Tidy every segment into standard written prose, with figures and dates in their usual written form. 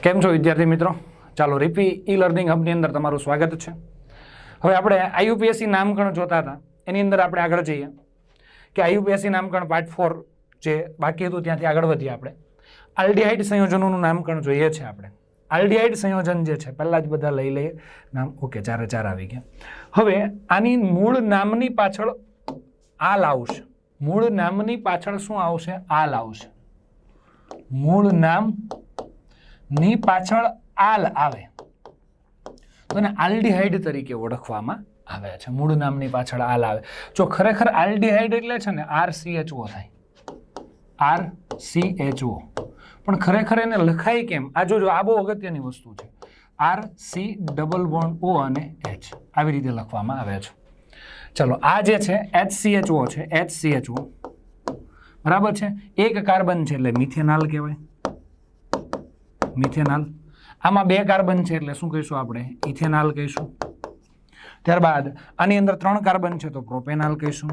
કેમ છો વિદ્યાર્થી મિત્રો? ચાલો રીપી ઈ લર્નિંગ હબની અંદર તમારું સ્વાગત છે. હવે આપણે આઈયુપીએસસી નામકરણ જોતા હતા, એની અંદર આપણે આગળ જઈએ કે આઈયુપીએસસી નામકરણ પાર્ટ 4 જે બાકી હતું ત્યાંથી આગળ વધીએ. આપણે આલ્ડીહાઇડ સંયોજનોનું નામકરણ જોઈએ છે. આપણે આલ્ડીહાઇડ સંયોજન જે છે પહેલા જ બધા લઈ લઈએ નામ. ઓકે, 4 આવી ગયા. હવે આની મૂળ નામની પાછળ આલ આવશે. મૂળ નામની પાછળ શું આવશે? આલ આવશે. મૂળ નામ ની પાછળ આલ આવે તો એને આલ્ડીહાઇડ તરીકે ઓળખવામાં આવે છે. મૂળ નામની પાછળ આલ આવે. જો ખરેખર આલ્ડીહાઇડ એટલે છે ને RCHO થાય, RCHO, પણ ખરેખર એને લખાય કેમ? આ જોજો, આ બહુ અગત્યની વસ્તુ છે. RC_O અને H આવી રીતે લખવામાં આવે છે. ચલો, આ જે છે HCHO છે, HCHO બરાબર છે. એક કાર્બન છે એટલે મિથેનાલ કહેવાય, મિથેનાલ. આમાં 2 કાર્બન છે એટલે શું કહીશું આપણે? ઇથેનાલ કહીશું. ત્યારબાદ આની અંદર 3 કાર્બન છે તો પ્રોપેનાલ કહીશું.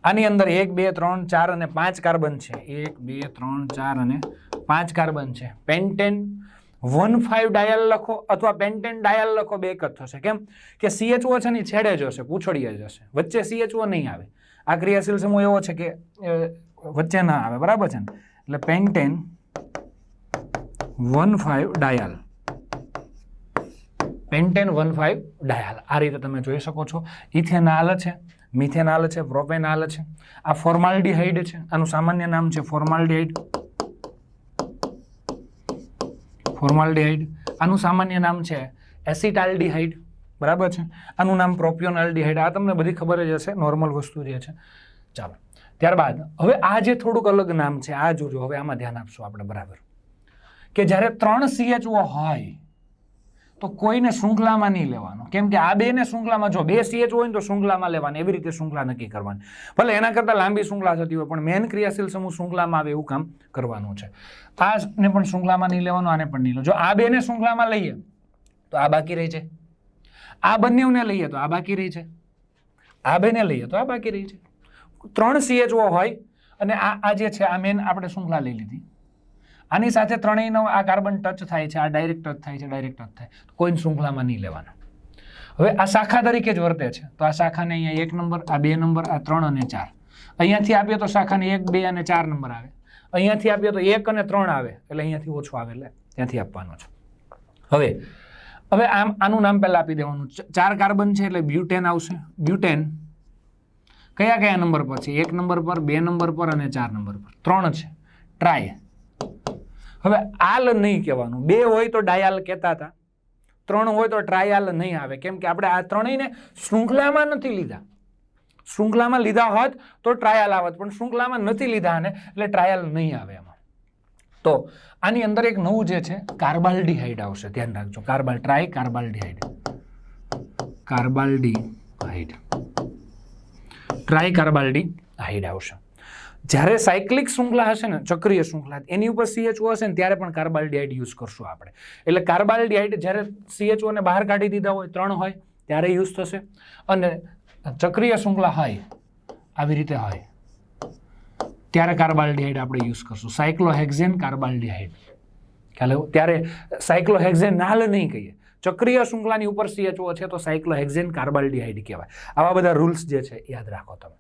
આની અંદર 1 2 3 4 અને 5 કાર્બન છે. 1 2 3 4 અને 5 કાર્બન છે. પેન્ટેન 1,5 ડાયલ લખો અથવા પેન્ટેન ડાયલ લખો, બે એક જ થશે. કેમ કે CHO છે ને છેડે જ હશે, પૂછડીએ જ હશે, વચ્ચે CHO નહીં આવે. આ ક્રિયાશીલ સમૂહ એવો છે કે વચ્ચે ના આવે, બરાબર છે ને? એટલે પેન્ટેન 1,5 ડાયલ, પેન્ટેન 1,5 ડાયલ. આ રીતે તમે જોઈ શકો છો. ઇથેનાલ છે, મિથેનાલ છે, પ્રોપેનાલ છે. આ ફોર્માલ્ડીહાઇડ છે, આનું સામાન્ય નામ છે ફોર્માલ્ડીહાઇડ. ફોર્માલ્ડીહાઇડ. આનું સામાન્ય નામ છે એસિટાલ્ડીહાઇડ, બરાબર છે. આનું નામ પ્રોપિયોનાલ્ડીહાઇડ. આ તમને બધી ખબર જ હશે, નોર્મલ વસ્તુ જે છે. ચાલો, ત્યારબાદ હવે આ જે થોડુંક અલગ નામ છે, આ જોજો. હવે આમાં ધ્યાન આપશું આપણે, બરાબર, કે જ્યારે 3 CHO હોય તો કોઈને શૃંખલામાં નહીં લેવાનો. કેમ કે આ 2 ને શૃંખલામાં, જો 2 CHO હોય ને તો શૃંખલામાં લેવાની, એવી રીતે શૃંખલા નક્કી કરવાની. ભલે એના કરતાં લાંબી શૃંખલા થતી હોય, પણ મેન ક્રિયાશીલ સમૂહ શૃંખલામાં આવે એવું કામ કરવાનું છે. આને પણ શૃંખલામાં નહીં લેવાનું, આને પણ નહીં લો. જો આ 2 ને શૃંખલામાં લઈએ તો આ બાકી રહી છે. આ બંનેને લઈએ તો આ બાકી રહી છે. આ 2 ને લઈએ તો આ બાકી રહી છે. 3 CHO હોય અને આ જે છે આ મેન આપણે શૃંખલા લઈ લીધી. આની સાથે ત્રણેયનો આ કાર્બન ટચ થાય છે, આ ડાયરેક્ટ ટચ થાય છે, ડાયરેક્ટ ટચ થાય, તો કોઈ શૃંખલામાં નહીં લેવાના. હવે આ શાખા તરીકે જ વર્તે છે, તો આ શાખાને અહીંયા 1 નંબર, આ 2 નંબર, આ 3 અને 4. અહીંયાથી આપીએ તો શાખાને 1 2 અને 4 નંબર આવે. અહીંયાથી આપીએ તો 1 અને 3 આવે, એટલે અહીંયાથી ઓછો આવે, એટલે ત્યાંથી આપવાનો છે. હવે આનું નામ પહેલા આપી દેવાનું. 4 કાર્બન છે એટલે બ્યુટેન આવશે. બ્યુટેન કયા કયા નંબર પર છે? 1 નંબર પર, 2 નંબર પર અને 4 નંબર પર. 3 છે ટ્રાય. હવે આલ નહીં કહેવાનું. 2 હોય તો ડાયાલ કહેતા હતા, 3 હોય તો ટ્રાયાલ નહીં આવે. કેમ કે આપણે આ ત્રણેયને શૃંખલામાં નથી લીધા. શૃંખલામાં લીધા હોત તો ટ્રાયાલ આવત, પણ શૃંખલામાં નથી લીધા ને એટલે ટ્રાયાલ નહીં આવે એમાં. તો આની અંદર એક નવું જે છે કાર્બાલ્ડીહાઇડ આવશે, ધ્યાન રાખજો. ટ્રાય કાર્બાલ્ડીહાઇડ, કાર્બાલ્ડીહાઇડ, ટ્રાય કાર્બાલ્ડીહાઇડ આવશે. જ્યારે સાયક્લિક શૃંખલા હશે ને, ચક્રીય શૃંખલા, એની ઉપર CHO હશે ને ત્યારે પણ કાર્બાલ્ડીહાઇડ યુઝ કરશું આપણે. એટલે કાર્બાલ્ડીહાઇડ જ્યારે CHO ને બહાર કાઢી દીધા હોય, 3 હોય, ત્યારે યુઝ થશે. અને ચક્રીય શૃંખલા હોય, આવી રીતે હોય, ત્યારે કાર્બાલ્ડીહાઇડ આપણે યુઝ કરશું. સાયક્લોહેક્ઝેન કાર્બાલ્ડીહાઇડ, ખ્યાલ આવ્યો? ત્યારે સાયક્લોહેક્ઝેનાલ નહીં કહીએ. ચક્રીય શૃંખલાની ઉપર CHO છે તો સાયક્લોહેક્ઝેન કાર્બાલ્ડીહાઇડ કહેવાય. આવા બધા રૂલ્સ જે છે યાદ રાખો તમે.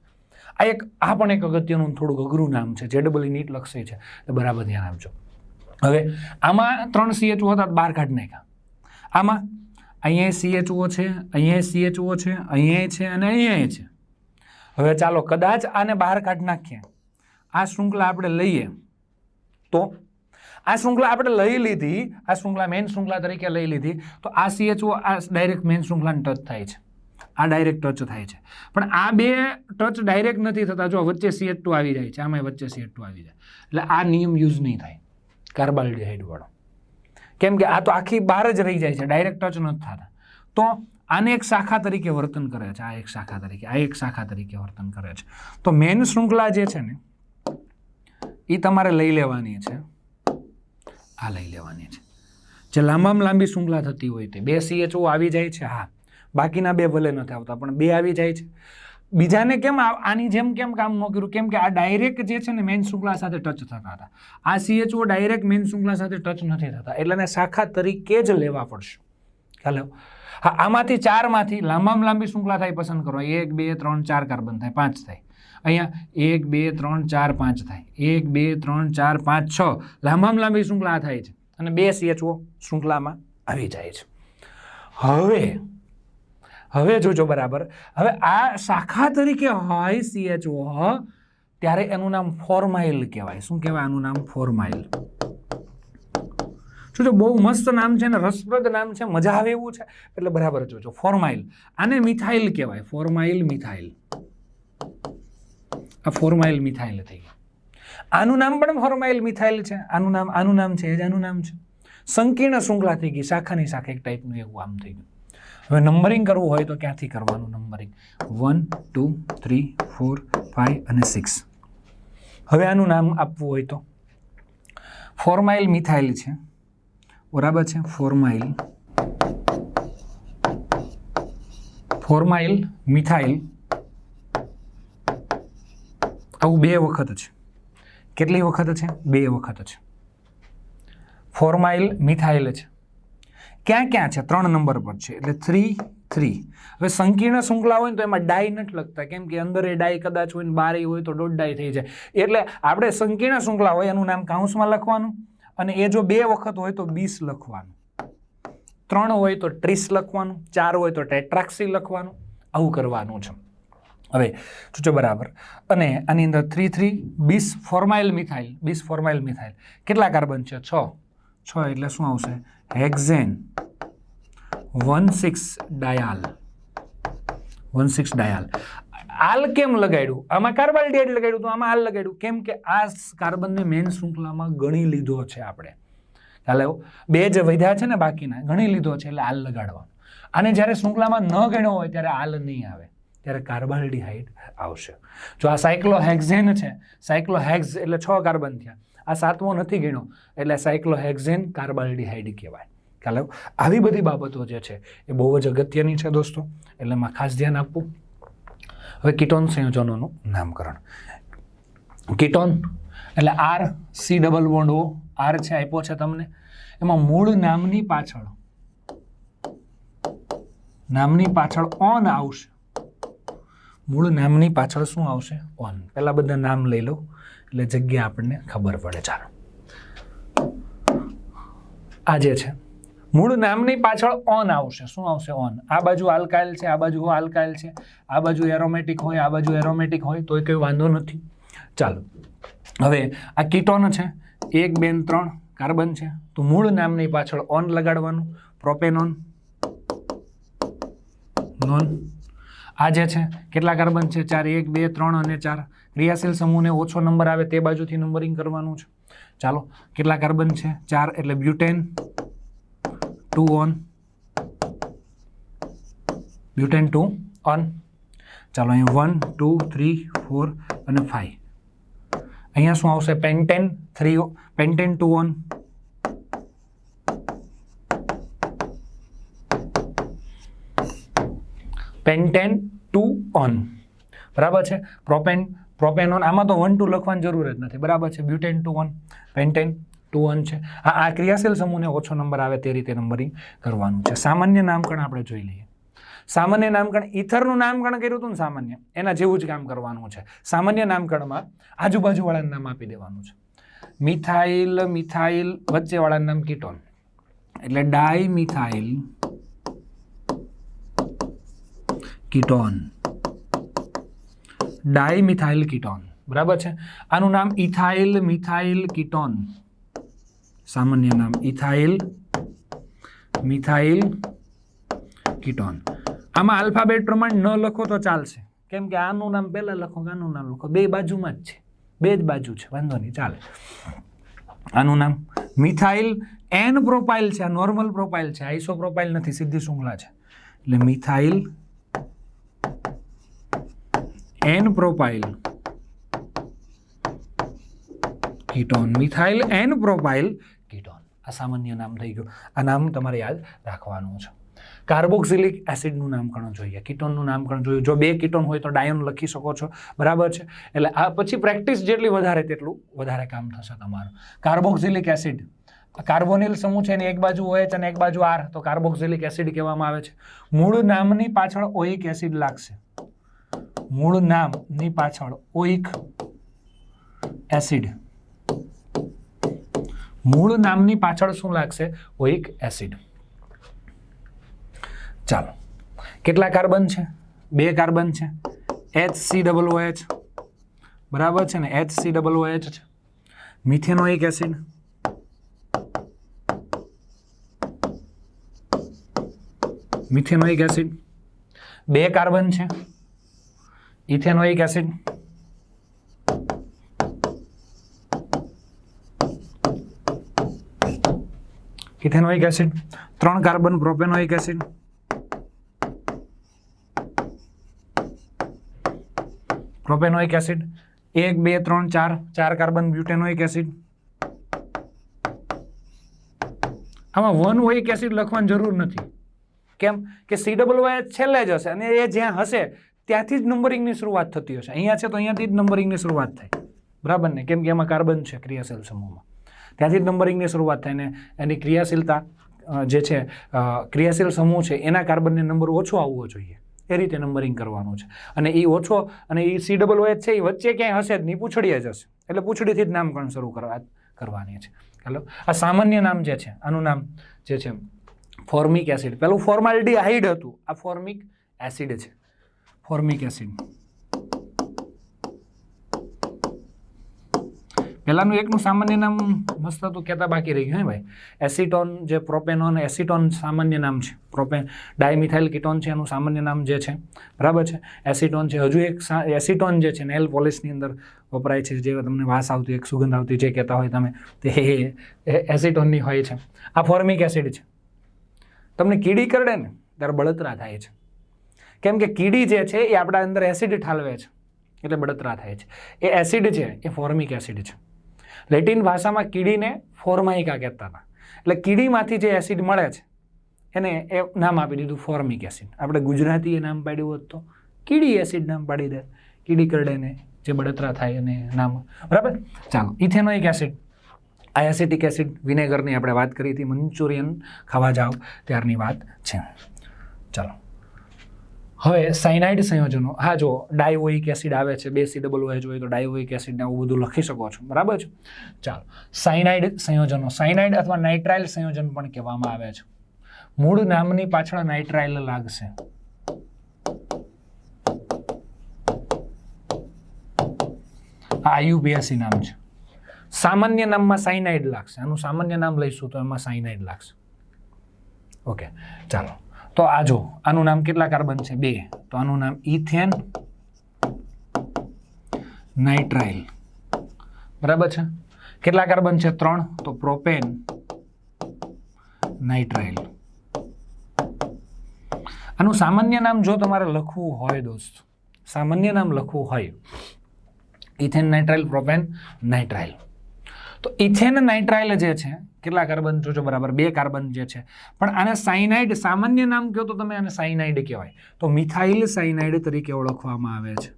આ પણ એક અગત્યનું થોડુંક અઘરું નામ છે, JEE નીટ લક્ષી છે, તો બરાબર ધ્યાન આપજો. હવે આમાં 3 CHO હતા, બહાર કાઢી નાખ્યા. આમાં અહીંયા CHO છે, અહીંયા CHO છે, અહીંયા છે અને અહીંયા છે. હવે ચાલો કદાચ આને બહાર કાઢી નાખીએ, આ શૃંખલા આપણે લઈએ તો આ શૃંખલા આપણે લઈ લીધી, આ શૃંખલા મેઇન શૃંખલા તરીકે લઈ લીધી, તો આ CHO આ ડાયરેક્ટ મેઇન શૃંખલાને ટચ થાય છે, આ ડાયરેક્ટ ટચ થાય છે. પણ આ 2 ટચ ડાયરેક્ટ નથી થતા. જો વચ્ચે CH2 આવી જાય છે, આમાં વચ્ચે CH2 આવી જાય, એટલે આ નિયમ યુઝ નહીં થાય કાર્બાલ્ડીહાઇડ વાળો. કેમ કે આ તો આખી બહાર જ રહી જાય છે, ડાયરેક્ટ ટચ નથી થતા. તો આને એક શાખા તરીકે વર્તન કરે છે, આ એક શાખા તરીકે, આ એક શાખા તરીકે વર્તન કરે છે. તો મેઇન શૃંખલા જે છે ને એ તમારે લઈ લેવાની છે, આ લઈ લેવાની છે. જે લાંબામાં લાંબી શૃંખલા થતી હોય તે 2 CHO આવી જાય છે, હા, બાકીના 2 ભલે નથી આવતા, પણ 2 આવી જાય છે. બીજાને કેમ આની જેમ કેમ કામ ન કર્યું? કેમ કે આ ડાયરેક્ટ જે છે ને મેઇન શૃંખલા સાથે ટચ થતા હતા. આ CHO ડાયરેક્ટ મેઇન શૃંખલા સાથે ટચ નથી થતા, એટલે એને શાખા તરીકે જ લેવા પડશે. ખ્યાલ આવ્યો? હા, આમાંથી ચારમાંથી લાંબામાં લાંબી શૃંખલા થાય પસંદ કરો. 1 2 3 4 કાર્બન થાય, 5 થાય. અહીંયા 1 2 3 4 5 થાય, 1 2 3 4 5 6 લાંબામાં લાંબી શૃંખલા થાય છે અને 2 CHO શૃંખલામાં આવી જાય છે. હવે જોજો બરાબર. હવે આ શાખા તરીકે હોય CHO ત્યારે એનું નામ ફોર્માઇલ કહેવાય. શું કહેવાય આનું નામ? ફોર્માઇલ. જોજો બહુ મસ્ત નામ છે ને રસપ્રદ નામ છે, મજા આવે એવું છે, એટલે બરાબર જોજો. ફોર્માઇલ. આને મિથાઇલ કહેવાય. ફોર્માઇલ મિથાઇલ. આ ફોર્માઇલ મિથાઇલ થઈ ગયું. આનું નામ પણ ફોર્માઇલ મિથાઇલ છે. આનું નામ છે એ જ આનું નામ છે. સંકીર્ણ શૃંખલા થઈ ગઈ, શાખાની શાખા એક ટાઈપનું એવું આમ થઈ ગયું. હવે નંબરિંગ કરવું હોય તો ક્યાંથી કરવાનું નંબરિંગ? 1 2 3 4 5 અને 6. હવે આનું નામ આપવું હોય તો ફોર્માઇલ મિથાઇલ છે, બરાબર છે. ફોર્માઇલ મિથાઇલ આવું 2 વખત છે. કેટલી વખત છે? 2 વખત છે. ફોર્માઇલ મિથાઇલ છે. ક્યાં ક્યાં છે? 3 નંબર પર છે, એટલે 3 3. હવે સંકીર્ણ શૃંખલા હોય ને તો એમાં ડાય નથી લખતા, કેમ કે અંદર એ ડાય કદાચ હોય ને બારે હોય તો ડોટ ડાય થઈ જાય. એટલે આપણે સંકીર્ણ શૃંખલા હોય એનું નામ કાઉન્સમાં લખવાનું, અને એ જો 2 વખત હોય તો 20 લખવાનું, 3 હોય તો 30 લખવાનું, 4 હોય તો ટેટ્રાક્સી લખવાનું. આવું કરવાનું છે. હવે જોજો બરાબર. અને આની અંદર 3 3 20 ફોર્માઇલ મિથાઇલ. 20 ફોર્માઇલ મિથાઇલ. કેટલા કાર્બન છે? 6 એટલે શું આવશે? હેક્ઝેન 16 ડાયાલ. 16 ડાયાલ. આલ કેમ લગાડ્યું? આમાં કાર્બાલ્ડિહાઇડ લગાડ્યું તો આમાં આલ લગાડ્યું. કેમ કે આ કાર્બનને મેઇન શૃંખલામાં ગણી લીધો છે આપણે. ખ્યાલ આવ્યો? 2 જે વધ્યા છે ને બાકીના ગણી લીધો છે એટલે આલ લગાડવાનું. આને જ્યારે શૃંખલામાં ન ગણ્યો હોય ત્યારે આલ નહીં આવે, ત્યારે કાર્બાલ્ડિહાઇડ આવશે. જો આ સાયક્લોહેક્ઝેન છે, સાયક્લોહેક્ઝ એટલે 6 કાર્બન થયા, આ 7મો નથી ગણ્યો એટલે સાયક્લોહેક્ઝેન કાર્બાલ્ડિહાઇડ કહેવાય. ખ્યાલ આવ્યો? આવી બધી બાબતો જે છે એ બહુ જ અગત્યની છે દોસ્તો, એટલે એમાં ખાસ ધ્યાન આપવું. હવે કીટોન સંયોજનોનું નામકરણ. કીટોન એટલે RC≡O. R છે આપ્યો છે તમને. એમાં મૂળ નામની પાછળ ઓન આવશે. મૂળ નામની પાછળ શું આવશે? ઓન. પહેલા બધા નામ લઈ લો એટલે જગ્યા આપણને ખબર પડે. ચાલો, આ જે છે મૂળ નામની પાછળ ઓન આવશે. શું આવશે? ઓન. આ બાજુ આલ્કાઇલ છે, આ બાજુ આલ્કાઇલ છે, આ બાજુ એરોમેટિક હોય, આ બાજુ એરોમેટિક હોય તોય કોઈ વાંધો નથી. ચાલો, હવે આ કીટોન છે, 1 2 3 કાર્બન છે, તો મૂળ નામની પાછળ ઓન લગાડવાનું. Propanone, non. આ જે છે કેટલા કાર્બન છે? 4 1 2 3 અને 4. ક્રિયાશીલ સમૂહને ઓછો નંબર આવે તે બાજુથી નંબરિંગ કરવાનું છે. ચાલો, કેટલા કાર્બન છે? 4 એટલે બ્યુટેન 2 ઓન. Butane 2 on. ચાલો, અહીંયા 1 2 3 4 અને 5. અહીંયા શું આવશે? Pentane 3 pentane 2 on. Pentane 2 on. બરાબર છે. પ્રોપેનોન આમાં તો 1 2 લખવાની જરૂર જ નથી. બરાબર છે. બ્યુટેન 2 ઓન, પેન્ટેન 2 ઓન છે. આ ક્રિયાશીલ સમૂહને ઓછો નંબર આવે તે રીતે નંબરિંગ કરવાનું છે. સામાન્ય નામકરણ આપણે જોઈ લઈએ. સામાન્ય નામકરણ, ઇથરનું નામકરણ કર્યું હતું ને સામાન્ય, એના જેવું જ કામ કરવાનું છે. સામાન્ય નામકરણમાં આજુબાજુવાળાનું નામ આપી દેવાનું છે. મિથાઇલ વચ્ચેવાળાનું નામ કીટોન, એટલે ડાયમિથાઇલ કીટોન. Dimethyl ketone. બરાબર છે. આનું નામ ઇથાઇલ મિથાઇલ કીટોન. સામાન્ય નામ ઇથાઇલ મિથાઇલ કીટોન. આમાં આલ્ફાબેટ પ્રમાણે ન લખો તો ચાલશે, કેમ કે આનું નામ પહેલા લખો, આનું નામ લખો, 2 બાજુમાં જ છે, 2 જ બાજુ છે, વાંધો નહીં, ચાલે. આનું નામ મિથાઇલ એન પ્રોપાઇલ છે. આ નોર્મલ પ્રોપાઇલ છે, આઈસો પ્રોપાઇલ નથી, સીધી શૃંખલા છે. એટલે methyl n propyl ketone. Methyl n propyl ketone. આ સામાન્ય નામ થઈ ગયું. આ નામ તમારે યાદ રાખવાનું છે. કાર્બોક્સિલિક એસિડનું નામકરણ જોઈએ, કીટોનનું નામકરણ જોઈએ. જો 2 કીટોન હોય તો ડાયોન લખી શકો છો, બરાબર છે. એટલે આ પછી પ્રેક્ટિસ જેટલી વધારે તેટલું વધારે કામ થશે તમારું. કાર્બોક્સિલિક એસિડ, કાર્બોનિલ સમૂહ છે એની એક બાજુ OH અને એક બાજુ R, તો કાર્બોક્સિલિક એસિડ કહેવામાં આવે છે. મૂળ નામની પાછળ ઓઇક એસિડ લાગશે. મૂળ નામની પાછળ ઓઇક એસિડ, મૂળ નામની પાછળ શું લાગશે? ઓઇક એસિડ. ચાલો, કેટલા કાર્બન છે? 2 કાર્બન છે. HCOOH, બરાબર છે ને, HCOOH છે. Methanoic acid, methanoic acid. 2 carbon છે. Ethanoic acid, ethanoic acid. 3 carbon propanoic acid, propanoic acid. 1 2 3 4 4 carbon butanoic acid. આમાં 1 ઓઇક એસિડ લખવાની જરૂર નથી. કેમ કે COOH છેલ્લે જ હશે અને એ જ્યાં હશે ત્યાંથી જ નંબરિંગની શરૂઆત થતી હશે. અહીંયા છે તો અહીંયાથી જ નંબરિંગની શરૂઆત થાય, બરાબર ને, કેમ કે એમાં કાર્બન છે ક્રિયાશીલ સમૂહમાં, ત્યાંથી જ નંબરિંગની શરૂઆત થાય ને એની ક્રિયાશીલતા જે છે ક્રિયાશીલ સમૂહ છે એના કાર્બનને નંબર ઓછો આવવો જોઈએ, એ રીતે નંબરિંગ કરવાનું છે. અને એ ઓછો અને એ COOH છે એ વચ્ચે ક્યાંય હશે જ નહીં, પૂંછડીએ જ હશે, એટલે પૂંછડીથી જ નામકરણ શરૂ કરવાની છે. ચાલો, આ સામાન્ય નામ જે છે આનું નામ જે છે ફોર્મિક એસિડ. પેલું ફોર્માલ્ડીહાઇડ હતું, આ ફોર્મિક એસિડ છે, ફોર્મિક એસિડ. પહેલાનું એકનું સામાન્ય નામ મસ્ત હતું, કહેતા બાકી રહી ગયું હે ભાઈ. એસિટોન જે પ્રોપેનોન, એસિટોન સામાન્ય નામ છે. પ્રોપેન ડાયમિથાઇલ કીટોન છે એનું સામાન્ય નામ જે છે, બરાબર છે, એસિટોન છે. હજુ એક એસિટોન જે છે નેલ પોલિશની અંદર વપરાય છે, જે તમને વાસ આવતી, એક સુગંધ આવતી, જે કહેતા હોય તમે, તે એસિટોનની હોય છે. આ ફોર્મિક એસિડ છે. તમને કીડી કરડે ને ત્યારે બળતરા થાય છે, કેમ કે કીડી જે છે એ આપણા અંદર એસિડ ઠાલવે છે એટલે બળતરા થાય છે. એ એસિડ છે એ ફોર્મિક એસિડ છે. લેટિન ભાષામાં કીડીને ફોર્માઇકા કહેતા હતા. એટલે કીડીમાંથી જે એસિડ મળે છે એને એ નામ આપી દીધું ફોર્મિક એસિડ. આપણે ગુજરાતીએ નામ પાડ્યું હોત તો કીડી એસિડ નામ પાડી દે, કીડી કરડે ને જે બળતરા થાય એને નામ, બરાબર. ચાલો, ઇથેનોઇક એસિડ, આ એસિટિક એસિડ, વિનેગરની આપણે વાત કરી હતી, મંચુરિયન ખાવા જાઓ ત્યારની વાત છે. ચાલો, હવે સાયનાઇડ સંયોજનો. હા, જો ડાયોઇક એસિડ આવે છે, 2 COOH હોય તો ડાયોઇક એસિડ ને આવું બધું લખી શકો છો, બરાબર છે. ચાલો, સાયનાઇડ સંયોજનો, સાયનાઇડ અથવા નાઇટ્રાઇલ સંયોજન પણ કહેવામાં આવે છે. મૂળ નામની પાછળ નાઇટ્રાઇલ લાગશે. આ IUPAC નામ છે. સામાન્ય નામમાં સાયનાઇડ લાગશે, આનું સામાન્ય નામ લઈશું તો એમાં સાયનાઇડ લાગશે. ઓકે, ચાલો, તો આ જો આનું નામ કેટલા કાર્બન છે? 2, તો આનું નામ ઇથેન નાઇટ્રાઇલ, બરાબર છે. કેટલા કાર્બન છે? 3, તો પ્રોપેન નાઇટ્રાઇલ. આનું સામાન્ય નામ જો તમારે લખવું હોય દોસ્ત, સામાન્ય નામ લખવું હોય, ઇથેન નાઇટ્રાઇલ, પ્રોપેન નાઇટ્રાઇલ. તો ઇથેન નાઇટ્રાઇલ જે છે કેટલા કાર્બન જોજો, બરાબર 2 કાર્બન જે છે. પણ આને સાયનાઇડ સામાન્ય નામ કહો તો તમે આને સાયનાઇડ કહેવાય. તો મિથાઇલ સાયનાઇડ તરીકે ઓળખવામાં આવે છે.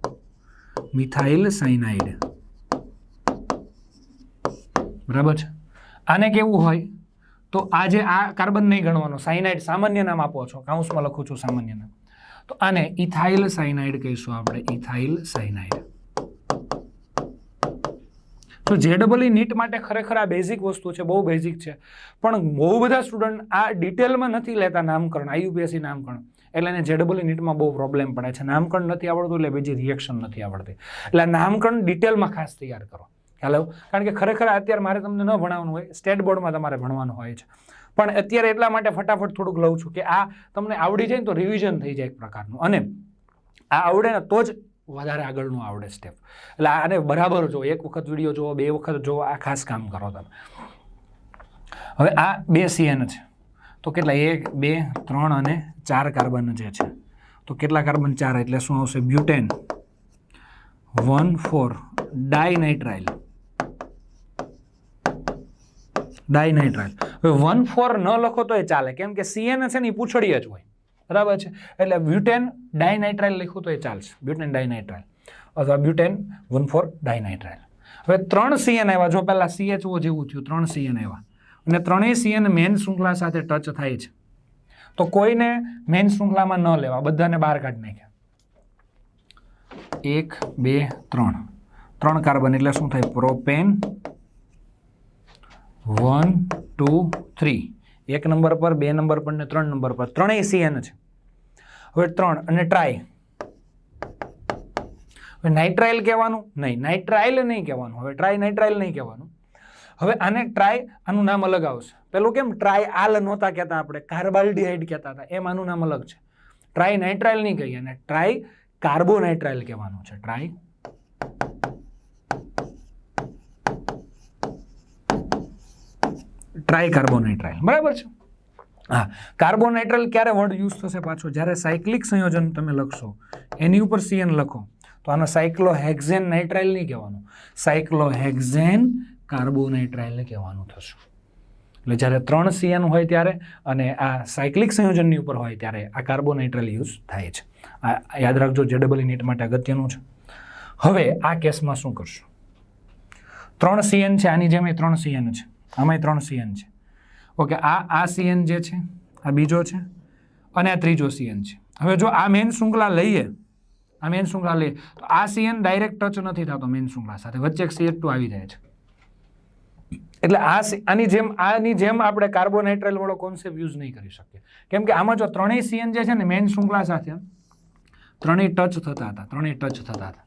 મિથાઇલ સાયનાઇડ, બરાબર છે. આને કેવું હોય તો આ જે આ કાર્બન નહીં ગણવાનો, સાયનાઇડ સામાન્ય નામ આપો છો, કાઉન્સમાં લખું છું સામાન્ય નામ, તો આને ઇથાઇલ સાયનાઇડ કહીશું આપણે, ઇથાઇલ સાયનાઇડ. તો JEE નીટ માટે ખરેખર આ બેઝિક વસ્તુ છે, બહુ બેઝિક છે, પણ બહુ બધા સ્ટુડન્ટ આ ડિટેલમાં નથી લેતા નામકરણ, IUPAC નામકરણ, એટલે એને JEE નીટમાં બહુ પ્રોબ્લેમ પડે છે. નામકરણ નથી આવડતું એટલે બીજી રિએક્શન નથી આવડતી. એટલે નામકરણ ડિટેલમાં ખાસ તૈયાર કરો, ખ્યાલ, કારણ કે ખરેખર અત્યારે મારે તમને ન ભણાવવાનું હોય, સ્ટેટ બોર્ડમાં તમારે ભણવાનું હોય છે, પણ અત્યારે એટલા માટે ફટાફટ થોડુંક લઉં છું કે આ તમને આવડી જાય ને તો રિવિઝન થઈ જાય એક પ્રકારનું, અને આ આવડે ને તો જ વધારે આગળનું આવડે સ્ટેપ. એટલે આને બરાબર જો, એક વખત વિડીયો જુઓ, 2 વખત જુઓ, આ ખાસ કામ કરો તમે. હવે આ 2 CN છે, તો કેટલા? 1 2 3 અને 4 કાર્બન જે છે, તો કેટલા કાર્બન? 4, એટલે શું આવશે? બ્યુટેન 1,4 ડાયનાઇટ્રાઇલ, ડાયનાઇટ્રાઇલ. હવે 1,4 ન લખો તો એ ચાલે, કેમ કે CN છે ને એ પૂંછડીએ જ હોય, બરાબર છે. એટલે બ્યુટેન ડાયનાઇટ્રાઇલ લખ્યું તો એ ચાલશે, બ્યુટેન ડાયનાઇટ્રાઇલ અથવા બ્યુટેન 1,4 ડાયનાઇટ્રાઇલ. હવે 3 CN આવ્યા, જો પહેલા CHO જેવું થયું, 3 CN આવ્યા અને 3 CN મેન શૃંખલા સાથે ટચ થાય છે, તો કોઈને મેન શૃંખલામાં ન લેવા, બધાને બહાર કાઢી નાખ્યા. 1 2 3 3 કાર્બન એટલે શું થાય? પ્રોપેન 1 2 3, 1 નંબર પર, 2 નંબર પર ને 3 નંબર પર, 3 CN છે. હવે 3 અને ટ્રાય. હવે નાઇટ્રાઇલ કહેવાનું નહીં, નાઇટ્રાઇલ નહીં કહેવાનું, હવે ટ્રાય નાઇટ્રાઇલ નહીં કહેવાનું. હવે આને ટ્રાય, આનું નામ અલગ આવશે. પેલું કેમ ટ્રાય આલ નહોતા કહેતા આપણે, કાર્બાલ્ડિહાઇડ કહેતા હતા, એમ આનું નામ અલગ છે. ટ્રાય નાઇટ્રાઇલ નહીં કહીએ, અને ટ્રાય કાર્બોનાઇટ્રાઇલ કહેવાનું છે. ટ્રાય ટ્રાય કાર્બોનાઇટ્રાઇલ, બરાબર છે. હા, કાર્બોનાઇટ્રાઇલ ક્યારે વર્ડ યુઝ થશે પાછો? જ્યારે સાયક્લિક સંયોજન તમે લખશો, એની ઉપર CN લખો તો આનો સાયક્લોહેક્ઝેન નાઇટ્રાઇલ નહીં કહેવાનું, સાયક્લોહેક્ઝેન કાર્બોનાઇટ્રાઇલ કહેવાનું થશે. એટલે જ્યારે 3 CN હોય ત્યારે અને આ સાયક્લિક સંયોજનની ઉપર હોય ત્યારે આ કાર્બોનાઇટ્રાઇલ યુઝ થાય છે. આ યાદ રાખજો, JEE નીટ માટે અગત્યનું છે. હવે આ કેસમાં શું કરશું? 3 CN છે, આની જેમ 3 CN છે, આમાંય 3 CN છે. ઓકે, આ CN જે છે, આ બીજો છે અને આ ત્રીજો CN છે. હવે જો આ મેન શૃંખલા લઈએ, આ મેન શૃંખલા લઈએ તો આ CN ડાયરેક્ટ ટચ નથી થતો મેન શૃંખલા સાથે, વચ્ચે એક CH2 આવી જાય છે. એટલે આની જેમ આપણે કાર્બોનાઇટ્રાઇલ વાળો કોન્સેપ્ટ યુઝ નહીં કરી શકીએ, કેમ કે આમાં જો 3 CN જે છે ને મેન શૃંખલા સાથે 3 ટચ થતા હતા.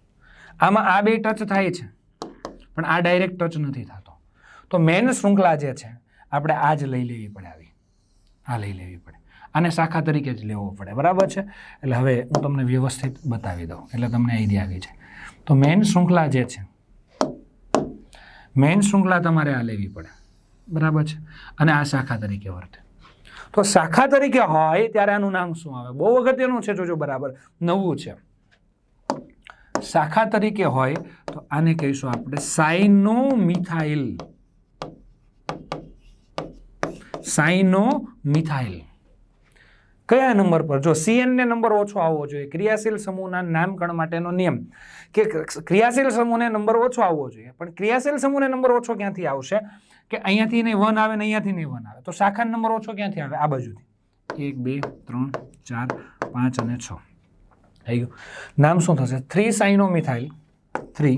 આમાં આ 2 ટચ થાય છે પણ આ ડાયરેક્ટ ટચ નથી થતો. તો મેન શૃંખલા જે છે આપણે આ જ લઈ લેવી પડે, આ લઈ લેવી પડે, આને શાખા તરીકે જ લેવો પડે, બરાબર છે. એટલે હવે હું તમને વ્યવસ્થિત બતાવી દઉં એટલે તમને આઈડિયા આવી જાય. તો મેન શૃંખલા જે છે, મેન શૃંખલા તમારે આ લેવી પડે, બરાબર છે, અને આ શાખા તરીકે વર્તે. તો શાખા તરીકે હોય ત્યારે આનું નામ શું આવે? બહુ અગત્યનું છે, જોજો, બરાબર, નવું છે. શાખા તરીકે હોય તો આને કહીશું આપણે સાયનોમિથાઇલ. સાયનોમિથાઇલ કયા નંબર પર? જો CN ને નંબર ઓછો આવવો જોઈએ. ક્રિયાશીલ સમૂહના નામકરણ માટેનો નિયમ કે ક્રિયાશીલ સમૂહને નંબર ઓછો આવવો જોઈએ, પણ ક્રિયાશીલ સમૂહને નંબર ઓછો ક્યાંથી આવશે? કે અહીંયાથી નહીં 1 આવે ને અહીંયાથી નહીં 1 આવે, તો શાખાનો નંબર ઓછો ક્યાંથી આવે? આ બાજુથી. 1 2 3 4 5 અને 6 થઈ ગયું. નામ શું થશે? 3 સાયનોમિથાઇલ, 3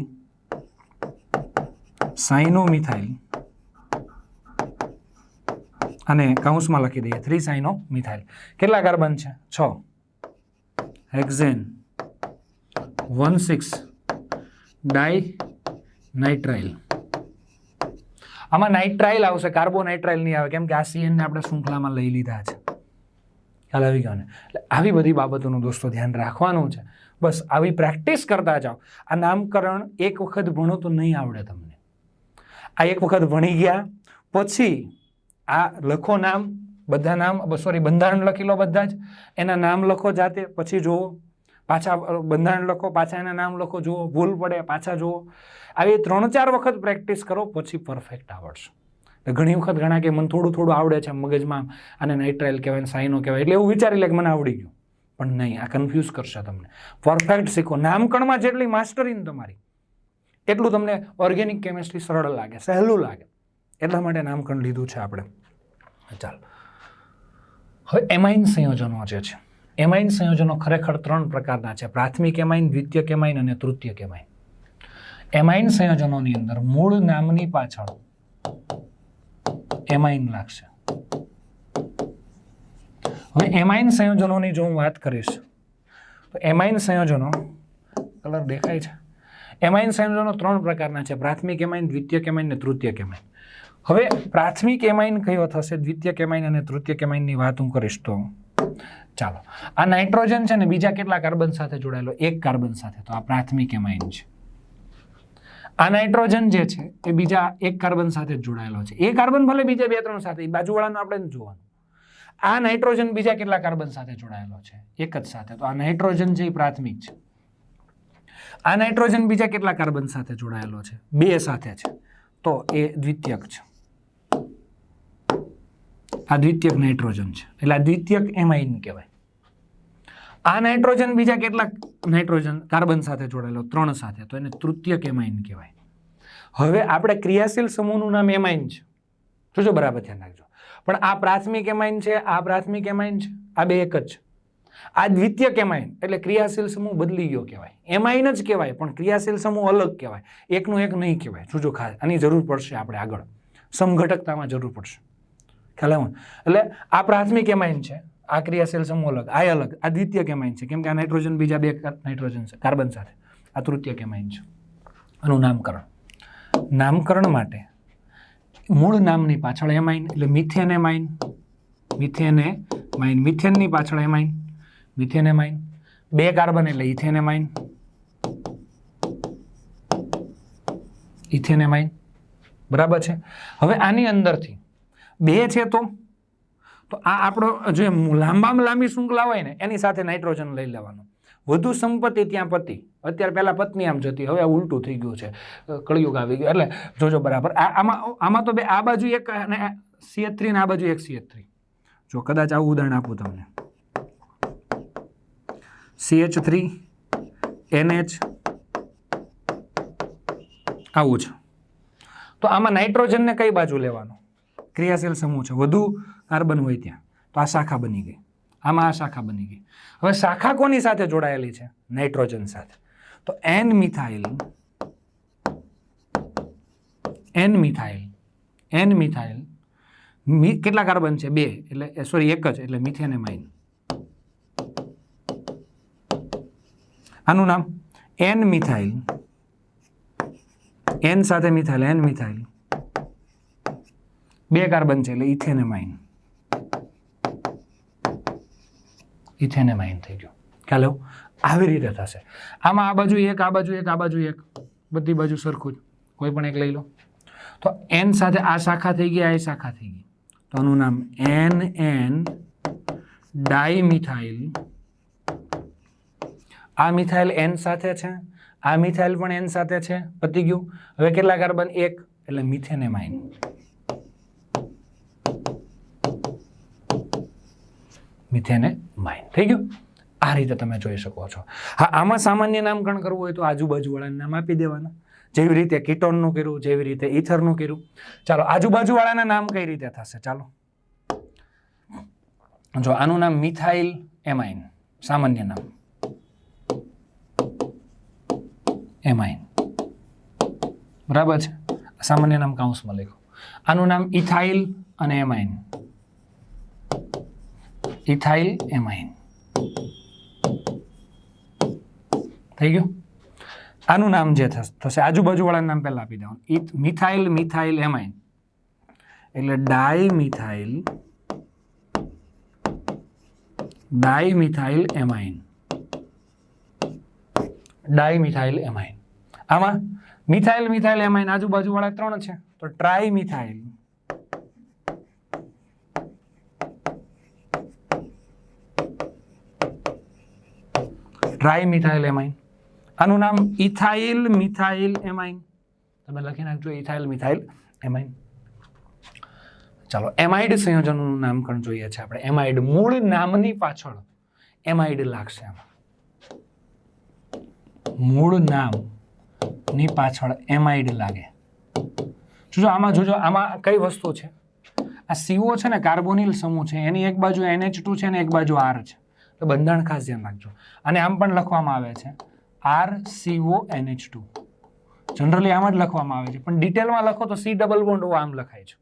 સાયનોમિથાઇલ અને કૌંસમાં લખી દઈએ 3 સાયનોમિથાઇલ. કેટલા કાર્બન છે? 6. હેક્ઝેન 1,6 ડાયનાઇટ્રાઇલ. આમાં નાઇટ્રાઇલ આવશે, કાર્બોનાઇટ્રાઇલ નહીં આવે, કેમ કે આ CN ને આપણે શૃંખલામાં લઈ લીધા છે. ખ્યાલ આવી ગયો ને? એટલે આવી બધી બાબતોનું દોસ્તો ધ્યાન રાખવાનું છે. બસ આવી પ્રેક્ટિસ કરતા જાઓ. આ નામકરણ એક વખત ભણો તો નહીં આવડે તમને. આ એક વખત ભણી ગયા પછી આ લખો નામ, બધા નામ, બંધારણ લખી લો બધા જ, એના નામ લખો જાતે, પછી જુઓ, પાછા બંધારણ લખો, પાછા એના નામ લખો, જુઓ, ભૂલ પડે પાછા જુઓ. આવી 3-4 વખત પ્રેક્ટિસ કરો પછી પરફેક્ટ આવડશે. ઘણી વખત ઘણા કે મને થોડું આવડે છે મગજમાં, આને નાઇટ્રાઇલ કહેવાય, સાઇનો કહેવાય, એટલે એવું વિચારી લે કે મને આવડી ગયું, પણ નહીં, આ કન્ફ્યુઝ કરશે તમને. પરફેક્ટ શીખો. નામકરણમાં જેટલી માસ્ટરી ને તમારી, એટલું તમને ઓર્ગેનિક કેમિસ્ટ્રી સરળ લાગે, સહેલું લાગે, એટલા માટે નામકરણ લીધું છે આપણે. ચાલો, હવે એમાઇન સંયોજનો જે છે, એમાઇન સંયોજનો ખરેખર 3 પ્રકારના છે: પ્રાથમિક એમાઇન, દ્વિતીયક એમાઇન અને તૃતીયક એમાઇન. એમાઇન સંયોજનોની અંદર મૂળ નામની પાછળ એમાઇન લાગશે. હવે એમાઇન સંયોજનોની જો હું વાત કરીશ તો એમાઇન સંયોજનો, કલર દેખાય છે? એમાઇન સંયોજનો 3 પ્રકારના છે: પ્રાથમિક એમાઇન, દ્વિતીયક એમાઇન અને તૃતીયક એમાઇન. હવે પ્રાથમિક એમાઇન કયો થશે? દ્વિતીયક એમાઇન અને તૃતીયક એમાઇનની વાત હું કરીશ તો ચાલો, આ નાઇટ્રોજન છે ને બીજા કેટલા કાર્બન સાથે જોડાયેલો? 1 કાર્બન સાથે, તો આ પ્રાથમિક એમાઇન છે. આ નાઇટ્રોજન જે છે એ બીજા 1 કાર્બન સાથે જોડાયેલો છે. એ કાર્બન ભલે બીજા 2-3 સાથે, બાજુવાળાનું આપણે જોવાનું. આ નાઇટ્રોજન બીજા કેટલા કાર્બન સાથે જોડાયેલો છે? 1 જ સાથે, તો આ નાઇટ્રોજન છે એ પ્રાથમિક છે. આ નાઇટ્રોજન બીજા કેટલા કાર્બન સાથે જોડાયેલો છે? 2 સાથે છે, તો એ દ્વિતીયક છે. આ દ્વિતીયક નાઇટ્રોજન છે, એટલે આ દ્વિતીયક એમાઇન કહેવાય. આ નાઇટ્રોજન બીજા કેટલા નાઇટ્રોજન કાર્બન સાથે જોડાયેલો 3 સાથે, તો એને તૃતીયક એમાઇન કહેવાય. હવે આપણે ક્રિયાશીલ સમૂહનું નામ એમાઇન છે, જોજો બરાબર ધ્યાન રાખજો. પણ આ પ્રાથમિક એમાઇન છે, આ પ્રાથમિક એમાઇન છે, આ બે એક જ છે. આ દ્વિતીયક એમાઇન એટલે ક્રિયાશીલ સમૂહ બદલી ગયો કહેવાય. એમાઇન જ કહેવાય પણ ક્રિયાશીલ સમૂહ અલગ કહેવાય, એકનું એક નહીં કહેવાય. જોજો ખાસ આની જરૂર પડશે, આપણે આગળ સમઘટકતામાં જરૂર પડશે. ખ્યાલ આવ્યો? એટલે આ પ્રાથમિક એમાઇન છે, આ ક્રિયાશીલ સમૂહ અલગ, આ અલગ, આ દ્વિતીયક એમાઇન છે કેમ કે આ નાઇટ્રોજન બીજા બે નાઇટ્રોજન છે કાર્બન સાથે, આ તૃતીયક એમાઇન છે. આનું નામકરણ માટે મૂળ નામની પાછળ એમાઇન એટલે મિથેન એમાઇન, મિથેન એમાઇન, મિથેનની પાછળ એમાઇન, મિથેન એમાઇન, 2 કાર્બન એટલે ઇથેન એમાઇન, ઇથેન એમાઇન. બરાબર છે. હવે આની અંદરથી 2 છે તો આ આપણો જે લાંબામાં લાંબી શૃંખલા હોય ને એની સાથે નાઇટ્રોજન લઈ લેવાનું. વધુ સંપત્તિ ત્યાં પતિ, અત્યારે પહેલા પત્ની આમ જતી, હવે ઉલટું થઈ ગયું છે, કળિયુગ આવી ગયો. એટલે જોજો બરાબર આમાં તો બે આ બાજુ એક CH3 ને આ બાજુ એક CH3. જો કદાચ આવું ઉદાહરણ આપું તમને, CH3 NH આવું છે, તો આમાં નાઇટ્રોજનને કઈ બાજુ લેવાનો? ક્રિયાશીલ સમૂહ છે, વધુ કાર્બન હોય ત્યાં, તો આ શાખા બની ગઈ, આમાં આ શાખા બની ગઈ. હવે શાખા કોની સાથે જોડાયેલી છે? નાઇટ્રોજન સાથે. તો N મિથાઇલ કેટલા કાર્બન છે? 2 એટલે સોરી 1 જ એટલે મિથેન એમાઇન. આનું નામ N મિથાઇલ, N સાથે મિથાઇલ, N મિથાઇલ, 2 કાર્બન છે એટલે ઇથેન એમાઇન. ઇથેન એમાઇન થઈ ગયો. ખ્યાલ આવ્યો? આવી રીતે થશે. આમાં આ બાજુ એક, આ બાજુ એક, આ બાજુ એક, બધી બાજુ સરખું જ, કોઈ પણ એક લઈ લો. તો N સાથે આ શાખા થઈ ગઈ, આ શાખા થઈ ગઈ, તો આનું નામ NN ડાયમિથાઇલ. આ મિથાઇલ N સાથે છે, આ મિથાઇલ પણ N સાથે છે, પતી ગયું. હવે કેટલા કાર્બન? 1 એટલે મિથેન એમાઇન. મિથેન એમાઇન થઈ ગયું. આ રીતે તમે જોઈ શકો છો. હા, આમાં સામાન્ય નામકરણ કરવું હોય તો આજુબાજુવાળાના નામ આપી દેવાના, જેવી રીતે કીટોનનું કર્યું, જેવી રીતે ઇથરનું કર્યું. ચાલો આજુબાજુવાળાના નામ કઈ રીતે થશે? ચાલો જો આનું નામ મિથાઇલ એમાઇન, સામાન્ય નામ એમાઇન, બરાબર છે. સામાન્ય નામ કાઉન્સમાં લખો. આનું નામ ઇથાઇલ અને એમાઇન, ઇથાઇલ એમાઇન થઈ ગયું. આનું નામ જે થશે આજુબાજુવાળાનું નામ પહેલા આપી દેવાનું. મિથાઇલ મિથાઇલ એમાઇન એટલે ડાયમિથાઇલ એમાઇન, ડાયમિથાઇલ એમાઇન. આમાં મિથાઇલ મિથાઇલ એમાઇન આજુબાજુવાળા 3 છે, તો ટ્રાઇમિથાઇલ, ટ્રાઇમિથાઇલ એમાઇન. આનું નામ ઇથાઇલ મિથાઇલ એમાઇન, તમે લખી નાખજો ઇથાઇલ મિથાઇલ એમાઇન. ચાલો એમાઇડ સંયોજનનું નામકરણ જોઈએ છે આપણે. એમાઇડ મૂળ નામની પાછળ એમાઇડ લાગશે. આમાં મૂળ નામની પાછળ એમાઇડ લાગે. જોજો આમાં, જોજો આમાં કઈ વસ્તુ છે? આ CO છે ને, કાર્બોનિલ સમૂહ છે, એની એક બાજુ NH2 છે ને એક બાજુ R છે. તો બંધારણ ખાસ ધ્યાન રાખજો. અને આમ પણ લખવામાં આવે છે RCONH2. જનરલી આમ જ લખવામાં આવે છે, પણ ડિટેલમાં લખો તો C ડબલ બોન્ડ O આમ લખાય છે.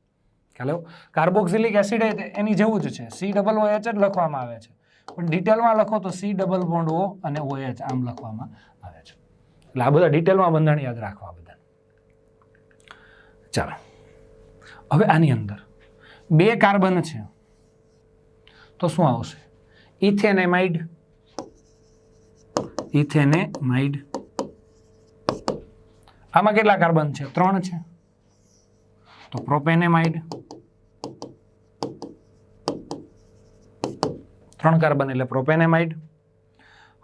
ખ્યાલ? કાર્બોક્સિલિક એસિડ એની જેવું જ છે, COOH જ લખવામાં આવે છે, પણ ડિટેલમાં લખો તો C ડબલ બોન્ડ O અને OH આમ લખવામાં આવે છે. એટલે આ બધા ડિટેલમાં બંધારણ યાદ રાખવા બધા. ચાલો હવે આની અંદર 2 કાર્બન છે, તો શું આવશે? ઇથેનેમાઇડ, ઇથેનેમાઇડ. આમાં કેટલા કાર્બન છે? 3 છે, તો પ્રોપેનેમાઇડ. 3 કાર્બન એટલે પ્રોપેનેમાઇડ.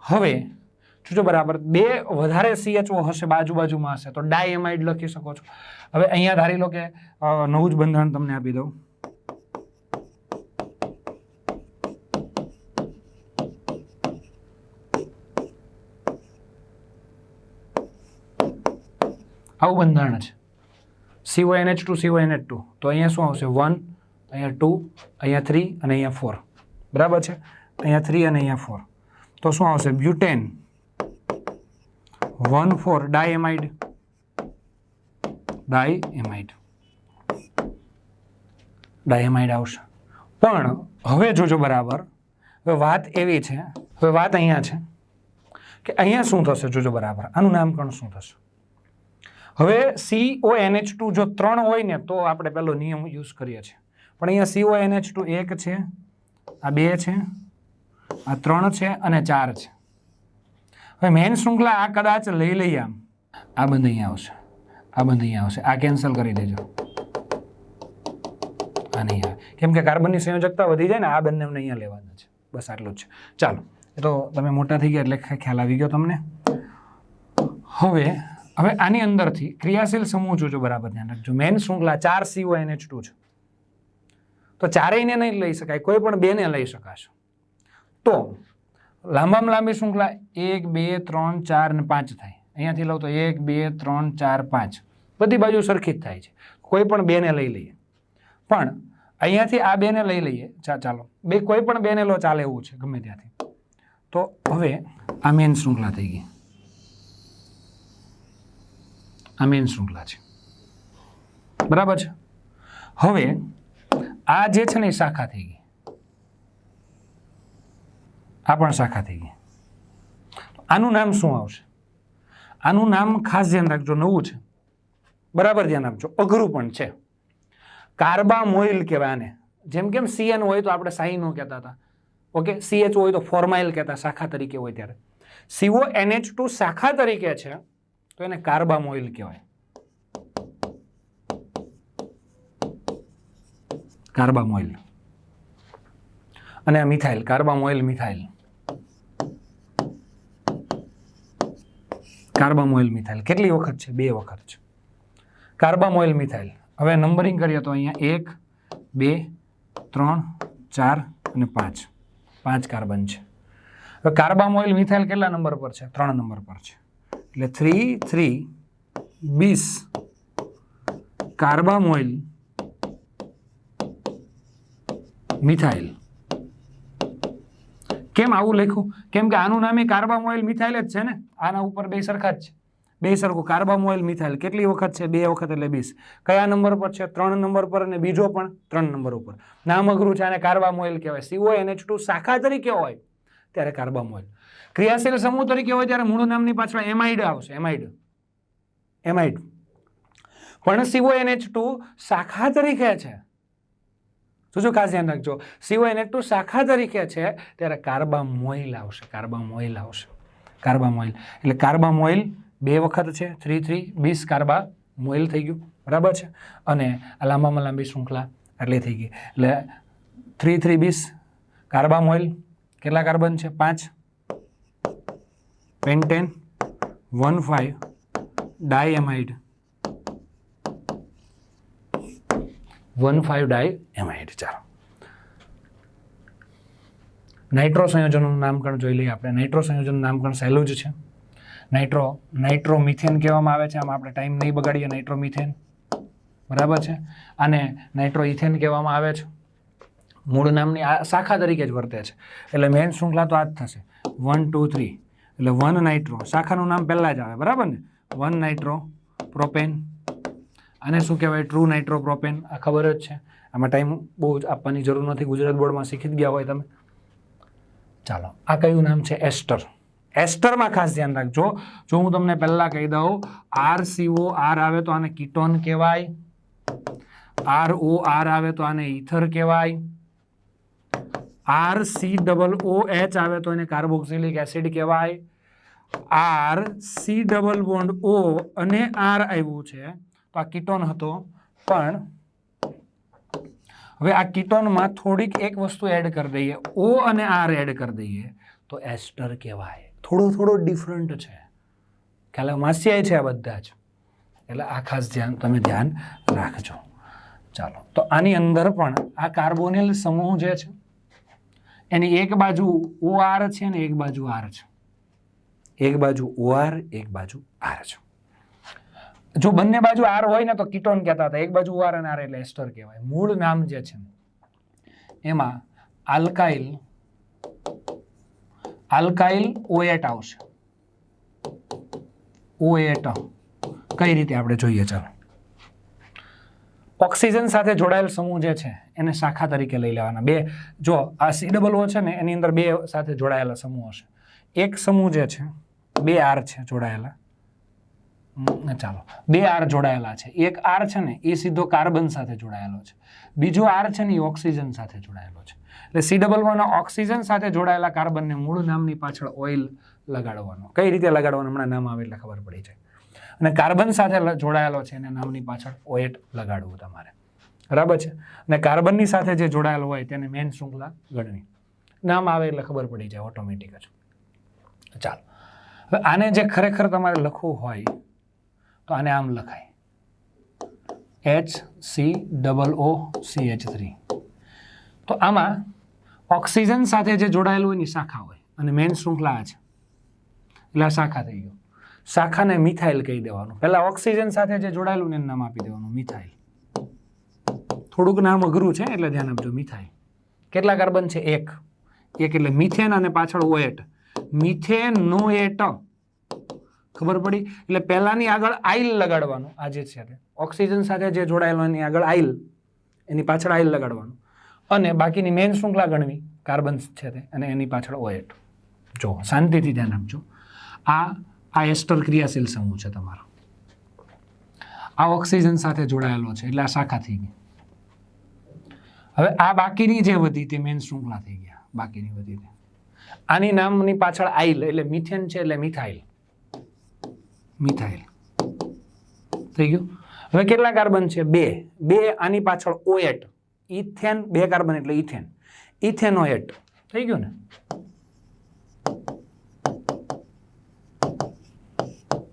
હવે જોજો બરાબર 2 વધારે CHO હશે, બાજુમાં હશે, તો ડાયએમાઇડ લખી શકો છો. હવે અહીંયા ધારી લો કે નવું જ બંધારણ તમને આપી દઉં. આવું બંધારણ છે. CONH2 CONH2 તો અહીંયા શું આવશે 1, અહીંયા 2, અહીંયા 3 અને અહીંયા 4. બરાબર છે. અહીંયા 3 અને અહીંયા 4. તો શું આવશે બ્યુટેન 1,4 ડાયએમાઇડ. ડાયએમાઇડ આવશે. પણ હવે જોજો બરાબર, હવે વાત એવી છે, હવે વાત અહીંયા છે કે અહીંયા શું થશે જોજો બરાબર, આનું નામકરણ શું થશે. હવે CONH2 જો 3 હોય ને તો આપણે પેલો નિયમ યુઝ કરીએ છીએ, પણ અહીંયા CONH2 1 છે, આ 2 છે, આ 3 છે અને 4 છે. હવે મેઇન શૃંખલા આ કદાચ લઈ લઈએ આમ, આ બંધ અહીંયા આવશે, આ બંધ અહીંયા આવશે, આ કેન્સલ કરી દેજો, આ નહીં આવે, કેમ કે કાર્બનની સંયોજકતા વધી જાય ને, આ બંને અમને અહીંયા લેવાના છે. બસ આટલું જ છે. ચાલો, એ તો તમે મોટા થઈ ગયા એટલે ખ્યાલ આવી ગયો તમને. હવે આની અંદરથી ક્રિયાશીલ સમૂહ જોજો બરાબર ધ્યાન રાખજો. મેઇન શૃંખલા 4 CONH2 છે, તો ચારેયને નહીં લઈ શકાય, કોઈ પણ 2 ને લઈ શકાશે. તો લાંબામાં લાંબી શૃંખલા 1 2 3 4 અને 5 થાય. અહીંયાથી લઉં તો 1 2 3 4 5 બધી બાજુ સરખી જ થાય છે, કોઈ પણ 2 ને લઈ લઈએ. પણ અહીંયાથી આ 2 ને લઈ લઈએ, ચાલો કોઈ પણ 2 ને લો ચાલે એવું છે ગમે ત્યાંથી. તો હવે આ મેઇન શૃંખલા થઈ ગઈ, આ મેઇન શૃંખલા છે, બરાબર છે. હવે આ જે છે ને એ શાખા થઈ ગઈ, આ પણ શાખા થઈ ગઈ. આનું નામ શું આવશે? આનું નામ ખાસ ધ્યાન રાખજો, નવું છે, બરાબર ધ્યાન આપજો, અઘરું પણ છે. કાર્બામોઇલ કહેવાય આને. જેમ કેમ CN હોય તો આપણે સાઈનો કહેતા હતા, ઓકે, CH હોય તો ફોર્માઇલ કહેતા, શાખા તરીકે હોય ત્યારે. CONH2 શાખા તરીકે છે તો એને કાર્બામોઇલ કહેવાય, કાર્બામોઇલ. અને મિથાઇલ, કાર્બામોઇલ મિથાઇલ, કાર્બામોઇલ મિથાઇલ કેટલી વખત છે? 2 વખત છે કાર્બામોઇલ મિથાઇલ. હવે નંબરિંગ કરીએ તો અહીંયા 1 2 3 4 અને 5, 5 કાર્બન છે. હવે કાર્બામોઇલ મિથાઇલ કેટલા નંબર પર છે? 3 નંબર પર છે. એટલે 3 3 20 કાર્બામોઇલ મિથાઇલ. કેમ આવું લખ્યું? કેમ કે આનું નામ કાર્બામોઇલ મિથાઇલ જ છે ને, આના ઉપર 2 સરખા જ છે, 2 સરખું. કાર્બામોઇલ મિથાઇલ કેટલી વખત છે? 2 વખત એટલે 20. કયા નંબર પર છે? 3 નંબર પર, અને બીજો પણ 3 નંબર ઉપર. નામ અઘરું છે, આને કાર્બામોઇલ કહેવાય. CONH2 શાખા તરીકે હોય ત્યારે કાર્બામોઇલ, ક્રિયાશીલ સમૂહ તરીકે હોય ત્યારે મૂળ નામની પાછળ એમાઇડ આવશે, એમાઇડ. પણ CONH2 શાખા તરીકે છે, શું ખાસ ધ્યાન રાખજો, CONH2 શાખા તરીકે છે ત્યારે કાર્બામોઇલ આવશે, કાર્બામોઇલ. એટલે કાર્બામોઇલ 2 વખત છે, 3 3 20 કાર્બામોઇલ થઈ ગયું, બરાબર છે. અને આ લાંબામાં લાંબી શૃંખલા આટલી થઈ ગઈ. એટલે 3 3 20 કાર્બામોઇલ. કેટલા કાર્બન છે? 5. પેન્ટેન 1,5 ડાયએમાઇડ, 1,5 ડાયએમાઇડ. ચાલો, નાઇટ્રો સંયોજનનું નામકરણ જોઈ લઈએ આપણે. નાઇટ્રો સંયોજનનું નામકરણ સહેલું જ છે. નાઇટ્રોમિથેન કહેવામાં આવે છે. આમાં આપણે ટાઈમ નહીં બગાડીએ. નાઇટ્રોમિથેન, બરાબર છે. અને નાઇટ્રોઇથેન કહેવામાં આવે છે. મૂળ નામની આ શાખા તરીકે જ વર્તે છે. એટલે મેઇન શૃંખલા તો આ જ થશે, 1 2 3. એટલે 1 નાઇટ્રો, શાખાનું નામ પહેલાં જ આવે, બરાબર ને. 1 નાઇટ્રો પ્રોપેન. આને શું કહેવાય? ટ્રુ નાઇટ્રોપ્રોપેન. આ ખબર જ છે, આમાં ટાઈમ બહુ જ આપવાની જરૂર નથી, ગુજરાત બોર્ડમાં શીખી જ ગયા હોય તમે. ચાલો, આ કયું નામ છે? એસ્ટર. એસ્ટરમાં ખાસ ધ્યાન રાખજો. જો હું તમને પહેલાં કહી દઉં, RCOR આવે તો આને કીટોન કહેવાય, ROR આવે તો આને ઈથર કહેવાય, RCOOH આવે તો એને કાર્બોક્સિલિક એસિડ કહેવાય, RC ડબલ બોન્ડ O અને R આવ્યું છે તો આ કીટોન હતો. પણ હવે આ કીટોનમાં થોડીક એક વસ્તુ એડ કરી દઈએ, O અને R એડ કરી દઈએ તો એસ્ટર કહેવાય. થોડો ડિફરન્ટ છે, ખ્યાલ માસ્યાય છે આ બધા જ. એટલે આ ખાસ તમે ધ્યાન રાખજો. ચાલો, તો આની અંદર પણ આ કાર્બોનિલ સમૂહ જે છે એની એક બાજુ OR છે ને એક બાજુ R છે, એક બાજુ OR એક બાજુ R છે. જો બંને બાજુ આર હોય ને તો કીટોન કહેતા હતા, એક બાજુ આર અને આર એટલે એસ્ટર કહેવાય. મૂળ નામ જે છે એમાં આલ્કાઇલ O8 આવશે. O8 કઈ રીતે આપણે જોઈએ, ચાલો. ઓક્સિજન સાથે જોડાયેલ સમૂહ જે છે એને શાખા તરીકે લઈ લેવાના. બે, જો આ COO છે ને એની અંદર બે સાથે જોડાયેલા સમૂહ હશે. એક સમૂહ જે છે બે આર છે જોડાયેલા, ચાલો બે આર જોડાયેલા છે. એક આર છે ને એ સીધો કાર્બન સાથે જોડાયેલો છે, બીજો આર છે ને એ ઓક્સિજન સાથે જોડાયેલો છે. એટલે COO ઓક્સિજન સાથે જોડાયેલા કાર્બનને મૂળ નામની પાછળ ઓઇલ લગાડવાનો. કઈ રીતે લગાડવાનું હમણાં નામ આવે એટલે ખબર પડી જાય. અને કાર્બન સાથે જોડાયેલો છે એને નામની પાછળ O8 લગાડવું તમારે, બરાબર છે. અને કાર્બનની સાથે જે જોડાયેલો હોય તેને મેન શૃંખલા ગણવી. નામ આવે એટલે ખબર પડી જાય ઓટોમેટિક જ. ચાલો, હવે આને જે ખરેખર તમારે લખવું હોય તો આને આમ લખાય, HCOOCH3. તો આમાં ઓક્સિજન સાથે જે જોડાયેલું હોય એની શાખા હોય અને મેન શૃંખલા આ છે એટલે આ શાખા થઈ ગયું. શાખાને મિથાઇલ કહી દેવાનું. પહેલા ઓક્સિજન સાથે જે જોડાયેલું ને નામ આપી દેવાનું મિથાઇલ. થોડુંક નામ અઘરું છે એટલે ધ્યાન આપજો. મિથાઇલ. કેટલા કાર્બન છે? એક. એટલે મિથેન અને પાછળ O8, મિથેનોએટ. ખબર પડી? એટલે પહેલાની આગળ આઇલ લગાડવાનું. આ જે છે ઓક્સિજન સાથે જે જોડાયેલું એની આગળ આઇલ, એની પાછળ આઇલ લગાડવાનું અને બાકીની મેન શૃંખલા ગણવી કાર્બન છે તે અને એની પાછળ O8. જો શાંતિથી ધ્યાન આપજો. આ એસ્ટર ક્રિયાશીલ સમૂહ છે તમારો. આ ઓક્સિજન સાથે જોડાયેલો છે એટલે આ શાખા થઈ ગઈ. હવે આ બાકીની જે વધી તે મેન શૃંખલા થઈ ગયા. બાકીની વધી આની નામની પાછળ આઇલ એટલે મિથેન છે એટલે મિથાઇલ થઈ ગયું. હવે કેટલા કાર્બન છે? બે. આની પાછળ O8, ઇથેન. બે કાર્બન એટલે ઇથેન, ઇથેનોએટ થઈ ગયું ને.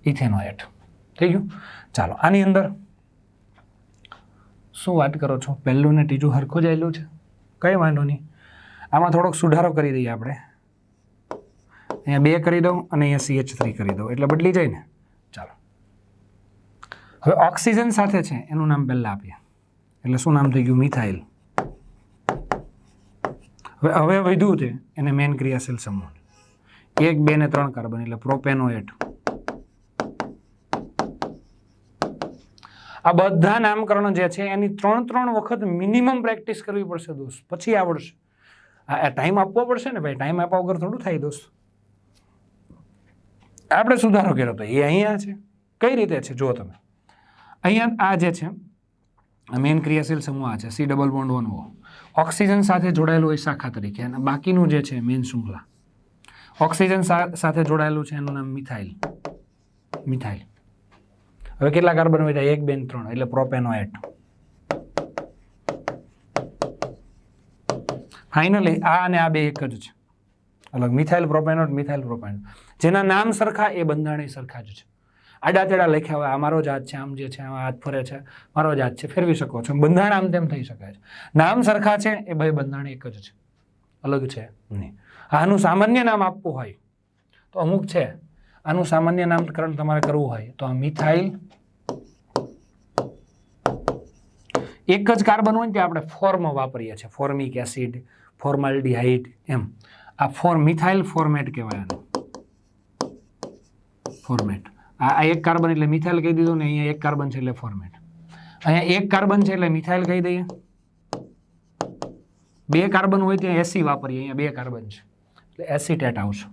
ઇથેનોએટ થઈ ગયું. ચાલો, આની અંદર શું વાત કરો છો? પહેલું ને ત્રીજું હરખું જ આવેલું છે, કંઈ વાંધો નહીં. આમાં થોડોક સુધારો કરી દઈએ આપણે. અહીંયા 2 કરી દઉં અને અહીંયા CH3 કરી દઉં એટલે બદલી જાય ને. ચાલો, હવે ઓક્સિજન સાથે છે એનું નામ પહેલાં આપીએ એટલે શું નામ થઈ ગયું? મિથાઇલ. હવે વધ્યું છે એને મેન ક્રિયાશીલ સમૂહ 1, 2 ને 3 કાર્બન એટલે પ્રોપેનોએટ. આ બધા નામકરણ જે છે એની 3 વખત મિનિમમ પ્રેક્ટિસ કરવી પડશે દોસ્ત, પછી આવડશે. આ ટાઈમ આપવો પડશે ને ભાઈ, ટાઈમ આપવા વગર થોડું થાય દોસ્ત. આપણે સુધારો કર્યો તો એ અહીંયા છે. કઈ રીતે છે જો તમે અહીંયા આ જે છે મેન ક્રિયાશીલ સમૂહ આ છે C++1O. ઓક્સિજન સાથે જોડાયેલું હોય શાખા તરીકે અને બાકીનું જે છે મેન શૃંખલા. ઓક્સિજન સાથે જોડાયેલું છે એનું નામ મિથાઇલ. હવે કેટલા કાર્બન હોય? 1, 2 ને 3 એટલે પ્રોપેનોએટ. ફાઇનલી આ અને આ બે એક જ છે, અલગ. Methyl propanoate, methyl propanoate. જેના નામ સરખા એ બંધારણીય સરખા જ છે. આડા તેડા લખ્યા હોય, આ મારો જાત છે, આમ જે છે આમાં હાથ ફરે છે, મારો જાત છે, ફેરવી શકો છો. બંધારણ આમ તેમ થઈ શકે છે. નામ સરખા છે એ ભાઈ બંધારણ એક જ છે, અલગ છે નહીં. આનું સામાન્ય નામ આપવું હોય તો અમુક છે. આનું સામાન્ય નામકરણ તમારે કરવું હોય તો આ મિથાઇલ એક જ કાર્બન હોય ને તે આપણે ફોર્મ વાપરીએ છીએ, ફોર્મિક એસિડ, ફોર્માલ્ડિહાઇડ એમ. આ મિથાઇલ ફોર્મેટ કહેવાય આને, ફોર્મેટ. આ એક કાર્બન એટલે મિથાઇલ કહી દીધું ને અહીંયા એક કાર્બન છે એટલે ફોર્મેટ. અહીંયા એક કાર્બન છે એટલે મિથાઇલ કહી દઈએ. 2 કાર્બન હોય ત્યાં એસી વાપરીએ, અહીંયા 2 કાર્બન છે એટલે એસિટેટ આવશે.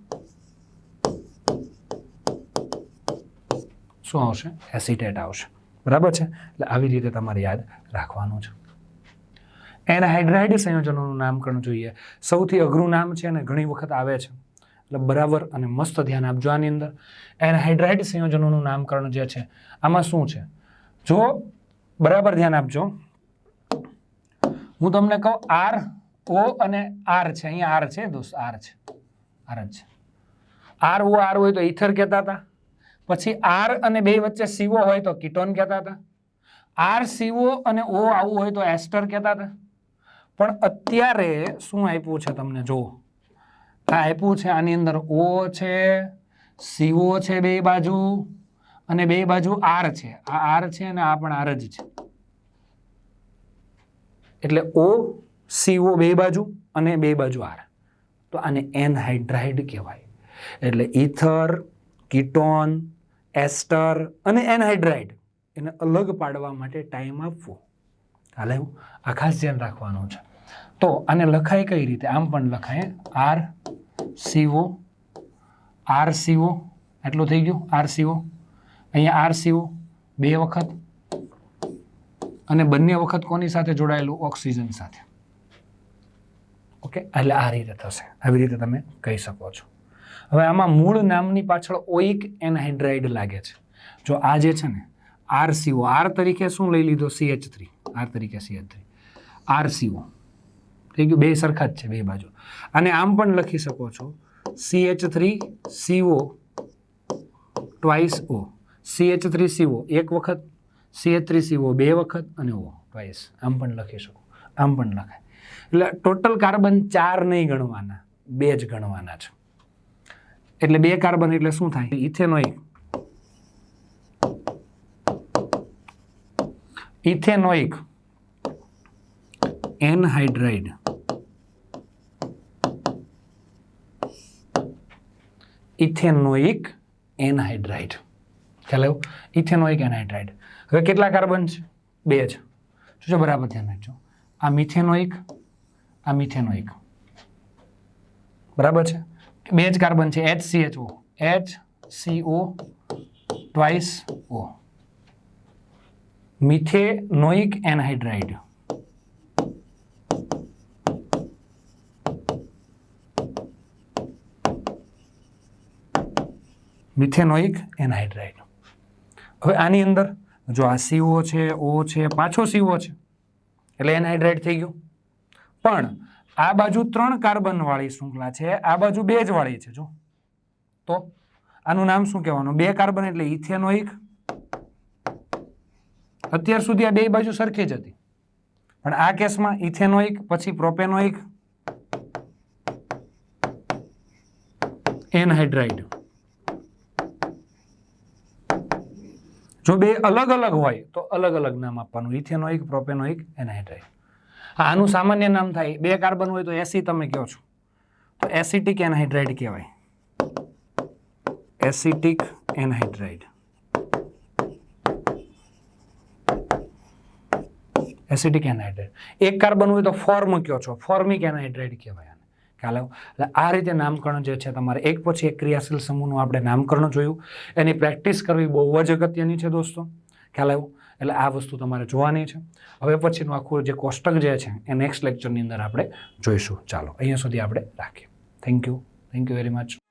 શું આવશે? એસિટેટ આવશે. બરાબર છે? એટલે આવી રીતે તમારે યાદ રાખવાનું છે. એનહાઇડ્રાઇડ સંયોજનોનું નામકરણ જોઈએ. સૌથી અઘરું નામ છે અને ઘણી વખત આવે છે એટલે બરાબર અને મસ્ત ધ્યાન આપજો આની અંદર. એનહાઇડ્રાઇડ સંયોજનોનું નામકરણ જે છે આમાં શું છે જો બરાબર ધ્યાન આપજો. હું તમને કહું R, O અને R છે. અહીંયા R છે દોસ્ત, R છે, R જ છે. R હોય તો ઇથર કહેતા હતા. પછી R અને 2 વચ્ચે CO હોય તો કીટોન કહેતા હતા. RCO અને O આવું હોય તો એસ્ટર કહેતા હતા. પણ અત્યારે શું આપ્યું છે તમને જો, આ આપ્યું છે આની અંદર O છે, CO છે 2 બાજુ અને બે બાજુ આર છે, આ આર છે અને આ પણ આર જ છે, એટલે ઓ સીઓ બે બાજુ અને બે બાજુ આર, તો આને એનહાઇડ્રાઇડ કહેવાય. એટલે ઇથર, કીટોન, એસ્ટર અને એનહાઇડ્રાઇડ એને અલગ પાડવા માટે ટાઈમ આપવો. હાલે આ ખાસ ધ્યાન રાખવાનું છે. તો આને લખાય કઈ રીતે? આમ પણ લખાય આર સીઓ, આર સીઓ, એટલું થઈ ગયું આર સીઓ. અહીંયા આર સીઓ બે વખત અને બંને વખત કોની સાથે જોડાયેલું? ઓક્સિજન સાથે. ઓકે, એટલે આ રીતે થશે. આવી રીતે તમે કહી શકો છો. હવે આમાં મૂળ નામની પાછળ ઓઇક એનહાઇડ્રાઇડ લાગે છે. જો આ જે છે ને RCO, આર તરીકે શું લઈ લીધો? CH3, આર તરીકે CH3, RCO થઈ ગયું. બે સરખા જ છે બે બાજુ. અને આમ પણ લખી શકો છો CH3CO ટ્વાઇસ O, CH3CO એક વખત, CH3CO બે વખત અને O ટ્વાઇસ. આમ પણ લખી શકો, આમ પણ લખાય. એટલે ટોટલ કાર્બન 4 નહીં ગણવાના, 2 જ ગણવાના છે. એટલે 2 કાર્બન એટલે શું થાય? Ethanoic, ethanoic anhydride, ethanoic anhydride. ખ્યાલ આવ્યો? Ethanoic anhydride. હવે કેટલા કાર્બન છે? 2 જ. જો બરાબર ધ્યાન રાખજો. આ મિથેનોઇક, આ મિથેનોઇક, બરાબર છે? 2 જ કાર્બન છે. HCHO, HCO twice O, methanoic anhydride. Methanoic anhydride. હવે આની અંદર જો આ CO છે, O છે, પાછો CO છે, એટલે એનહાઇડ્રાઇડ થઈ ગયું. પણ આ બાજુ 3 કાર્બન વાળી શૃંખલા છે, આ બાજુ 2 જ વાળી છે. જો તો આનું નામ શું કહેવાનું? 2 કાર્બન એટલે ઇથેનોઇક. અત્યાર સુધી આ બે બાજુ સરખી જ હતી, પણ આ કેસમાં ઇથેનોઇક, પછી પ્રોપેનોઇક એનહાઇડ્રાઇડ. જો બે અલગ અલગ હોય તો અલગ અલગ નામ આપવાનું, ઇથેનોઇક, પ્રોપેનોઇક, એનહાઇડ્રાઇડ. આનું સામાન્ય નામ થાય. 2 કાર્બન હોય તો એસી તમે કહો છો, તો એસિટિક એનહાઇડ્રાઇડ કહેવાય. Acetic anhydride, acetic anhydride. 1 carbon હોય તો ફોર્મ કહો છો, ફોર્મિક એનહાઇડ્રાઇડ કહેવાય. ખ્યાલ આવ્યો? એટલે આ રીતે નામકરણ જે છે તમારે એક પછી એક ક્રિયાશીલ સમૂહનું આપણે નામકરણ જોયું. એની પ્રેક્ટિસ કરવી બહુ જ અગત્યની છે દોસ્તો. ખ્યાલ આવ્યો? એટલે આ વસ્તુ તમારે જોવાની છે. હવે પછીનું આખું જે કોષ્ટક જે છે એ નેક્સ્ટ લેક્ચરની અંદર આપણે જોઈશું. ચાલો અહીંયા સુધી આપણે રાખીએ. Thank you very much.